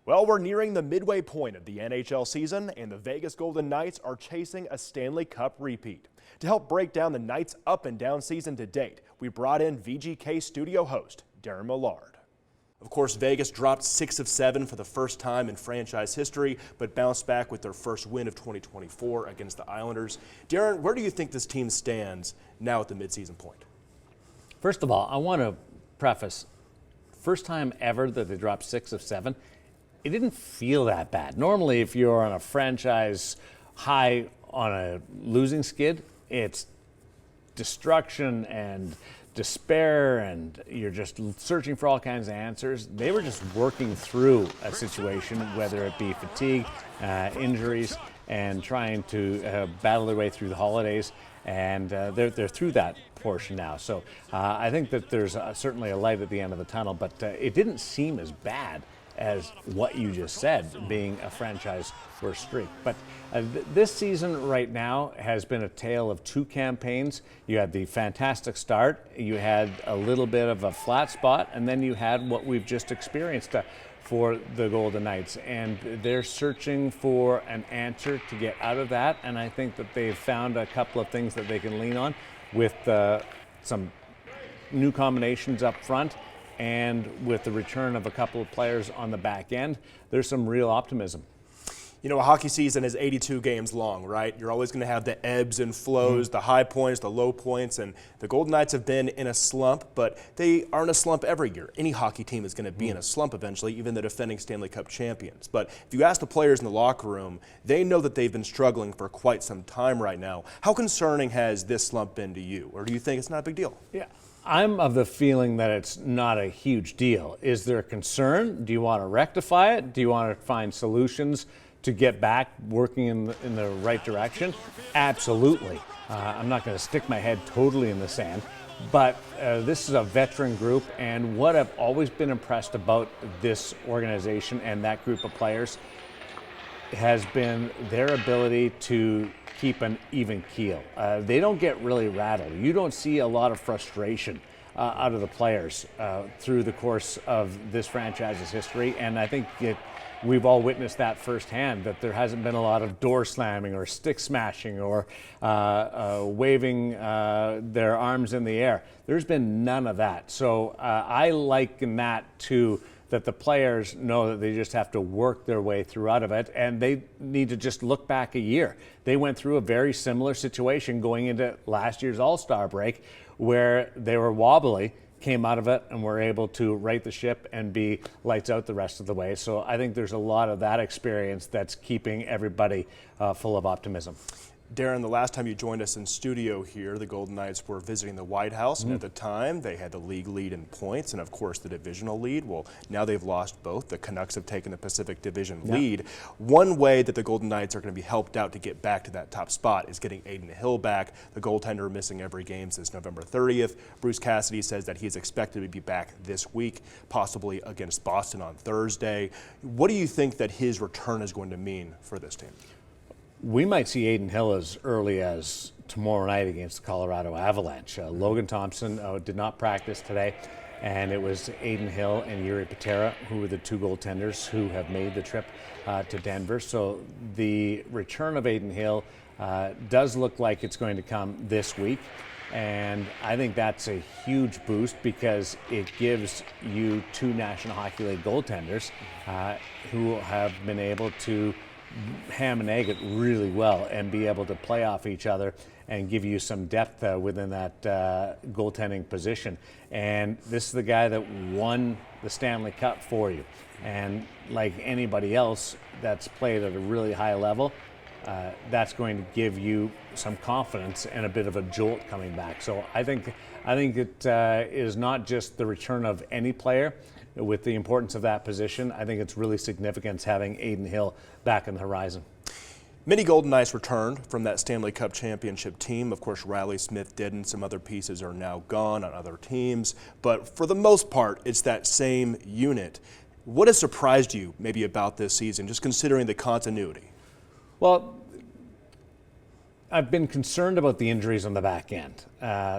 Well, we're nearing the midway point of the NHL season, and the Vegas Golden Knights are chasing a Stanley Cup repeat. To help break down the Knights' up and down season to date, we brought in VGK studio host Daren Millard. Of course, Vegas dropped 6 of 7 for the first time in franchise history, but bounced back with their first win of 2024 against the Islanders. Daren, where do you think this team stands now at the midseason point? First of all, I want to preface, first time ever that they dropped 6 of 7, it didn't feel that bad. Normally, if you're on a franchise high on a losing skid, it's destruction and despair, and you're just searching for all kinds of answers. They were just working through a situation, whether it be fatigue, injuries, and trying to battle their way through the holidays. And they're through that portion now. So I think that there's certainly a light at the end of the tunnel, but it didn't seem as bad as what you just said, being a franchise worst streak. But this season right now has been a tale of two campaigns. You had the fantastic start, you had a little bit of a flat spot, and then you had what we've just experienced for the Golden Knights. And they're searching for an answer to get out of that, and I think that they've found a couple of things that they can lean on with some new combinations up front, and with the return of a couple of players on the back end, there's some real optimism. You know, a hockey season is 82 games long, right? You're always going to have the ebbs and flows, the high points, the low points, and the Golden Knights have been in a slump, but they are in a slump every year. Any hockey team is going to be in a slump eventually, even the defending Stanley Cup champions. But if you ask the players in the locker room, they know that they've been struggling for quite some time right now. How concerning has this slump been to you, or do you think it's not a big deal? Yeah. I'm of the feeling that it's not a huge deal. Is there a concern? Do you want to rectify it? Do you want to find solutions to get back working in the right direction? Absolutely. I'm not going to stick my head totally in the sand, but this is a veteran group, and what I've always been impressed about this organization and that group of players has been their ability to keep an even keel. They don't get really rattled. You don't see a lot of frustration out of the players through the course of this franchise's history, and I think we've all witnessed that firsthand, that there hasn't been a lot of door slamming or stick smashing or waving their arms in the air. There's been none of that. So I liken that to that the players know that they just have to work their way through out of it, and they need to just look back a year. They went through a very similar situation going into last year's All-Star break, where they were wobbly, came out of it, and were able to right the ship and be lights out the rest of the way. So I think there's a lot of that experience that's keeping everybody full of optimism. Daren, the last time you joined us in studio here, the Golden Knights were visiting the White House, and at the time they had the league lead in points and, of course, the divisional lead. Well, now they've lost both. The Canucks have taken the Pacific Division lead. One way that the Golden Knights are going to be helped out to get back to that top spot is getting Adin Hill back, the goaltender missing every game since November 30th. Bruce Cassidy says that he's expected to be back this week, possibly against Boston on Thursday. What do you think that his return is going to mean for this team? We might see Adin Hill as early as tomorrow night against the Colorado Avalanche. Logan Thompson did not practice today, and it was Adin Hill and Yuri Patera who were the two goaltenders who have made the trip to Denver. So the return of Adin Hill does look like it's going to come this week, and I think that's a huge boost because it gives you two National Hockey League goaltenders who have been able to ham and egg it really well and be able to play off each other and give you some depth within that goaltending position. And this is the guy that won the Stanley Cup for you. And like anybody else that's played at a really high level, that's going to give you some confidence and a bit of a jolt coming back. So I think it is not just the return of any player. With the importance of that position, I think it's really significant having Adin Hill back on the horizon. Many Golden Knights returned from that Stanley Cup championship team. Of course, Riley Smith didn't. Some other pieces are now gone on other teams. But for the most part, it's that same unit. What has surprised you maybe about this season, just considering the continuity? Well, I've been concerned about the injuries on the back end.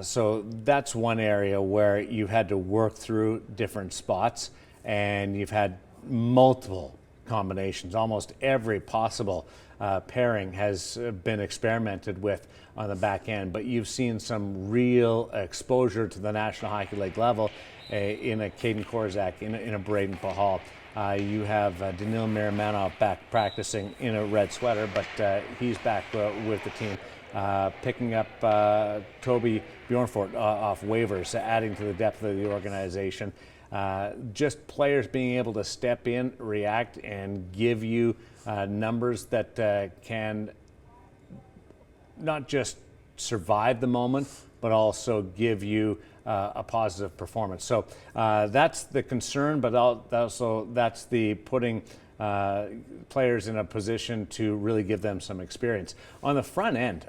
So that's one area where you've had to work through different spots, and you've had multiple combinations. Almost every possible pairing has been experimented with on the back end, but you've seen some real exposure to the National Hockey League level in a Caden Korzak, in a Braden Pahal. You have Danil Miramanov back practicing in a red sweater, but he's back with the team. Picking up Toby Bjornfort off waivers, adding to the depth of the organization. Just players being able to step in, react, and give you numbers that can not just survive the moment, but also give you a positive performance. So that's the concern, but also that's the putting players in a position to really give them some experience. On the front end,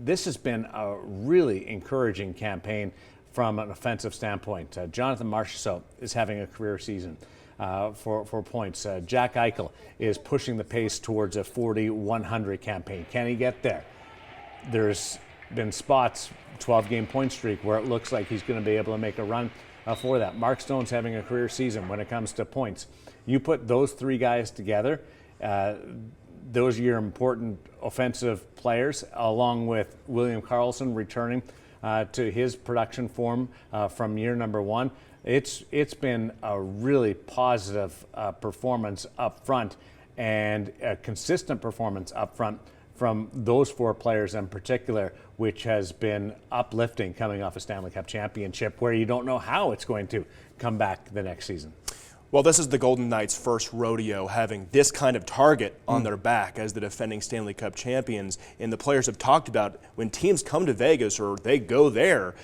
this has been a really encouraging campaign from an offensive standpoint. Jonathan Marchessault is having a career season for points. Jack Eichel is pushing the pace towards a 40-100 campaign. Can he get there? There's been spots, 12-game point streak, where it looks like he's going to be able to make a run for that. Mark Stone's having a career season when it comes to points. You put those three guys together, those are your important offensive players, along with William Karlsson returning to his production form from year number one. It's been a really positive performance up front, and a consistent performance up front from those four players in particular, which has been uplifting coming off a Stanley Cup championship where you don't know how it's going to come back the next season. Well, this is the Golden Knights' first rodeo having this kind of target on their back as the defending Stanley Cup champions. And the players have talked about when teams come to Vegas or they go there,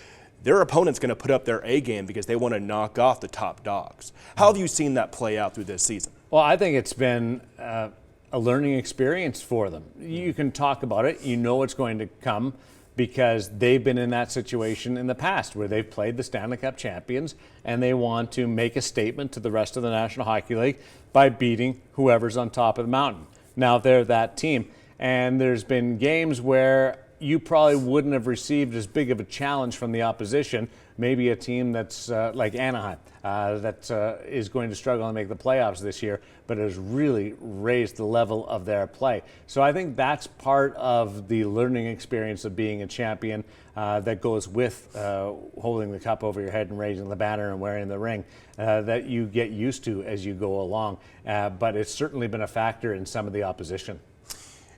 their opponent's going to put up their A game because they want to knock off the top dogs. How have you seen that play out through this season? Well, I think it's been a learning experience for them. You can talk about it. You know it's going to come because they've been in that situation in the past where they've played the Stanley Cup champions and they want to make a statement to the rest of the National Hockey League by beating whoever's on top of the mountain. Now they're that team. And there's been games where you probably wouldn't have received as big of a challenge from the opposition, maybe a team that's like Anaheim that is going to struggle to make the playoffs this year, but has really raised the level of their play. So I think that's part of the learning experience of being a champion that goes with holding the cup over your head and raising the banner and wearing the ring that you get used to as you go along. But it's certainly been a factor in some of the opposition.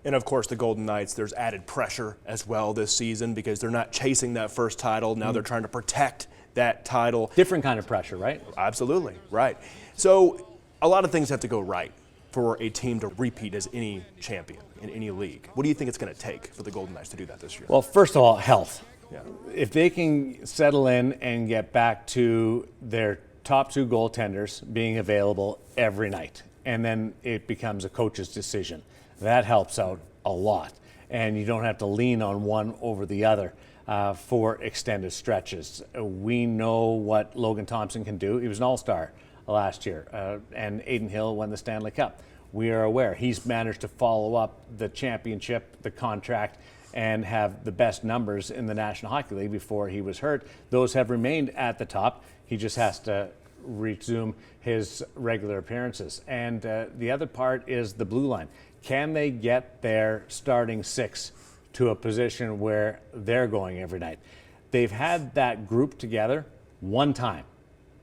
And of course, the Golden Knights, there's added pressure as well this season because they're not chasing that first title. Now they're trying to protect that title. Different kind of pressure, right? Absolutely, right. So a lot of things have to go right for a team to repeat as any champion in any league. What do you think it's going to take for the Golden Knights to do that this year? Well, first of all, health. Yeah. If they can settle in and get back to their top two goaltenders being available every night, and then it becomes a coach's decision. That helps out a lot, and you don't have to lean on one over the other for extended stretches. We know what Logan Thompson can do. He was an all-star last year, and Adin Hill won the Stanley Cup. We are aware he's managed to follow up the championship, the contract, and have the best numbers in the National Hockey League before he was hurt. Those have remained at the top. He just has to resume his regular appearances. And the other part is the blue line. Can they get their starting six to a position where they're going every night? They've had that group together one time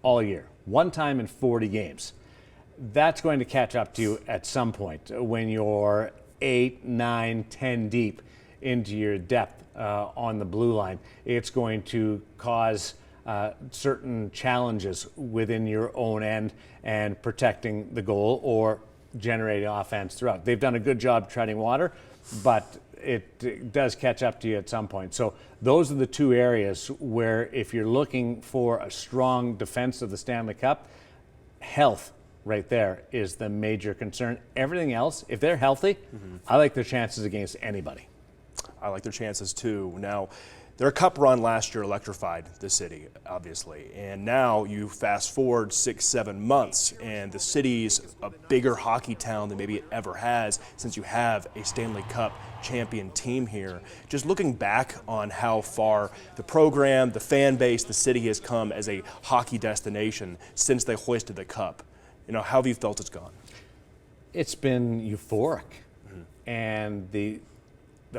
all year, one time in 40 games. That's going to catch up to you at some point when you're 8, 9, 10 deep into your depth on the blue line. It's going to cause certain challenges within your own end and protecting the goal or generating offense throughout. They've done a good job treading water, but it does catch up to you at some point. So those are the two areas where if you're looking for a strong defense of the Stanley Cup, health right there is the major concern. Everything else, if they're healthy, I like their chances against anybody. I like their chances too. Now, their cup run last year electrified the city, obviously. And now you fast forward 6-7 months, and the city's a bigger hockey town than maybe it ever has since you have a Stanley Cup champion team here. Just looking back on how far the program, the fan base, the city has come as a hockey destination since they hoisted the cup. How have you felt it's gone? It's been euphoric. And the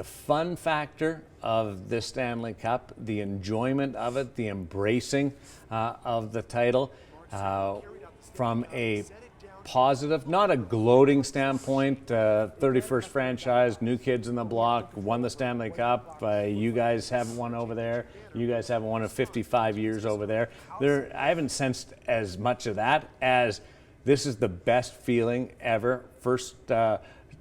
fun factor of this Stanley Cup, the enjoyment of it, the embracing of the title, from a positive, not a gloating standpoint, 31st franchise, new kids in the block, won the Stanley Cup, you guys haven't won over there, you guys haven't won in 55 years over there. I haven't sensed as much of that as this is the best feeling ever. First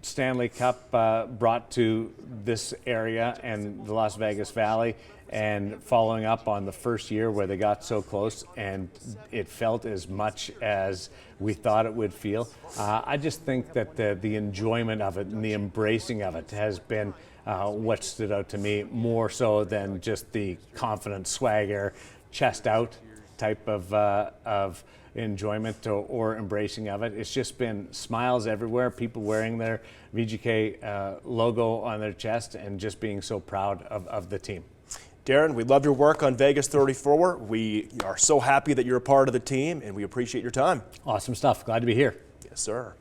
Stanley Cup brought to this area and the Las Vegas Valley, and following up on the first year where they got so close and it felt as much as we thought it would feel. I just think that the enjoyment of it and the embracing of it has been what stood out to me more so than just the confident swagger, chest out type of enjoyment or embracing of it. It's just been smiles everywhere, people wearing their VGK logo on their chest and just being so proud of the team. Daren, we love your work on Vegas 34. We are so happy that you're a part of the team, and we appreciate your time. Awesome stuff. Glad to be here. Yes, sir.